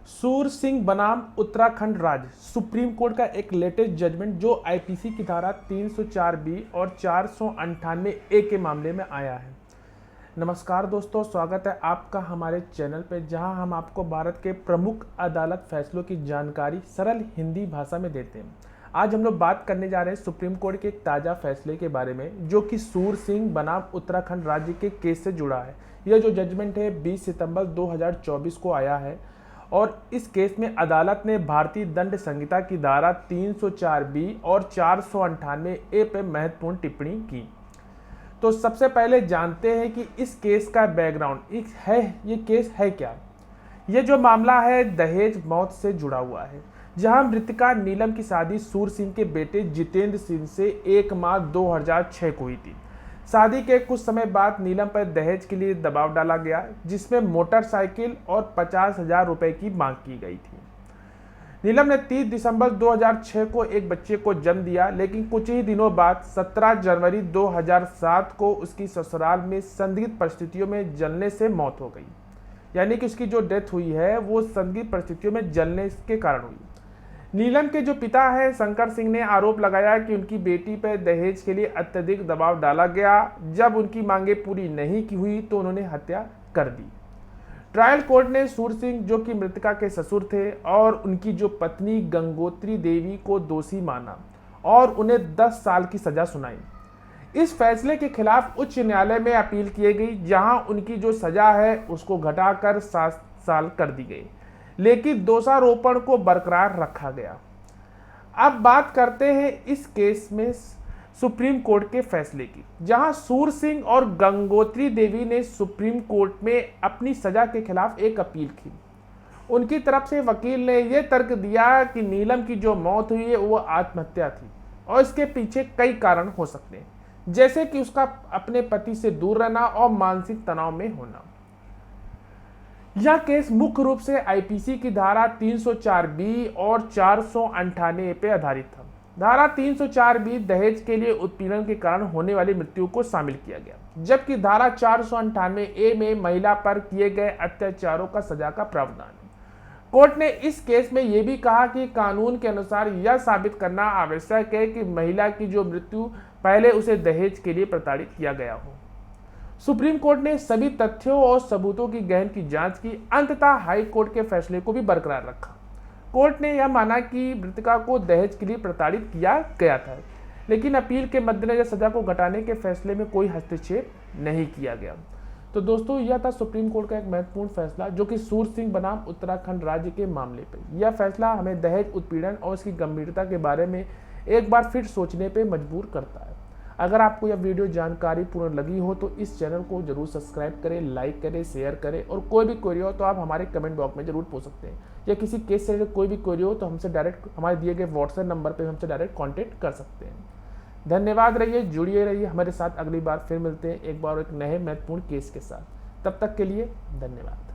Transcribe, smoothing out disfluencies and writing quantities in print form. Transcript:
सूर सिंह बनाम उत्तराखंड राज्य सुप्रीम कोर्ट का एक लेटेस्ट जजमेंट जो आईपीसी की धारा 304 बी और 498 ए के मामले में आया है। नमस्कार दोस्तों, स्वागत है आपका हमारे चैनल पे, जहां हम आपको भारत के प्रमुख अदालत फैसलों की जानकारी सरल हिंदी भाषा में देते हैं। आज हम लोग बात करने जा रहे हैं सुप्रीम कोर्ट के एक ताज़ा फैसले के बारे में, जो कि सूर सिंह बनाम उत्तराखंड राज्य के केस से जुड़ा है। यह जो जजमेंट है 20 सितंबर 2024 को आया है और इस केस में अदालत ने भारतीय दंड संहिता की धारा 304 बी और 498 ए पे महत्वपूर्ण टिप्पणी की। तो सबसे पहले जानते हैं कि इस केस का बैकग्राउंड ये केस है क्या। ये जो मामला है दहेज मौत से जुड़ा हुआ है, जहां मृतका नीलम की शादी सूर सिंह के बेटे जितेंद्र सिंह से 1 मार्च 2006 को हुई थी। शादी के कुछ समय बाद नीलम पर दहेज के लिए दबाव डाला गया, जिसमें मोटरसाइकिल और 50,000 रुपए की मांग की गई थी। नीलम ने 30 दिसंबर 2006 को एक बच्चे को जन्म दिया, लेकिन कुछ ही दिनों बाद 17 जनवरी 2007 को उसकी ससुराल में संदिग्ध परिस्थितियों में जलने से मौत हो गई। यानी कि उसकी जो डेथ हुई है वो संदिग्ध परिस्थितियों में जलने के कारण हुई। नीलम के जो पिता है शंकर सिंह ने आरोप लगाया कि उनकी बेटी पर दहेज के लिए अत्यधिक दबाव डाला गया। जब उनकी मांगे पूरी नहीं की हुई तो उन्होंने हत्या कर दी। ट्रायल कोर्ट ने सूर सिंह, जो कि मृतका के ससुर थे, और उनकी जो पत्नी गंगोत्री देवी को दोषी माना और उन्हें 10 साल की सजा सुनाई। इस फैसले के खिलाफ उच्च न्यायालय में अपील की गई, जहां उनकी जो सजा है उसको घटाकर 7 साल कर दी गई, लेकिन दोषारोपण को बरकरार रखा गया। अब बात करते हैं इस केस में सुप्रीम कोर्ट के फैसले की, जहां सूर सिंह और गंगोत्री देवी ने सुप्रीम कोर्ट में अपनी सजा के खिलाफ एक अपील की। उनकी तरफ से वकील ने यह तर्क दिया कि नीलम की जो मौत हुई है वो आत्महत्या थी और इसके पीछे कई कारण हो सकते हैं, जैसे कि उसका अपने पति से दूर रहना और मानसिक तनाव में होना। यह केस मुख्य रूप से आईपीसी की धारा 304 बी और 498 पे आधारित था। धारा 304 बी दहेज के लिए उत्पीड़न के कारण होने वाली मृत्यु को शामिल किया गया, जबकि धारा 498 ए में महिला पर किए गए अत्याचारों का सजा का प्रावधान है। कोर्ट ने इस केस में यह भी कहा कि कानून के अनुसार यह साबित करना आवश्यक है कि महिला की जो मृत्यु पहले उसे दहेज के लिए प्रताड़ित किया गया हो। सुप्रीम कोर्ट ने सभी तथ्यों और सबूतों की गहन की जांच की। अंततः हाई कोर्ट के फैसले को भी बरकरार रखा। कोर्ट ने यह माना कि मृतका को दहेज के लिए प्रताड़ित किया गया था, लेकिन अपील के मद्देनजर सजा को घटाने के फैसले में कोई हस्तक्षेप नहीं किया गया। तो दोस्तों, यह था सुप्रीम कोर्ट का एक महत्वपूर्ण फैसला, जो कि सूर सिंह बनाम उत्तराखंड राज्य के मामले पर। यह फैसला हमें दहेज उत्पीड़न और इसकी गंभीरता के बारे में एक बार फिर सोचने पर मजबूर करता है। अगर आपको यह वीडियो जानकारी पूर्ण लगी हो तो इस चैनल को जरूर सब्सक्राइब करें, लाइक करें, शेयर करें, और कोई भी क्वेरी हो तो आप हमारे कमेंट बॉक्स में जरूर पूछ सकते हैं, या किसी केस से रिलेटेड कोई भी क्वेरी हो तो हमसे डायरेक्ट हमारे दिए गए व्हाट्सएप नंबर पर हमसे डायरेक्ट कॉन्टेक्ट कर सकते हैं। धन्यवाद, रहिए, जुड़िए रहिए हमारे साथ। अगली बार फिर मिलते हैं एक बार एक नए महत्वपूर्ण केस के साथ। तब तक के लिए धन्यवाद।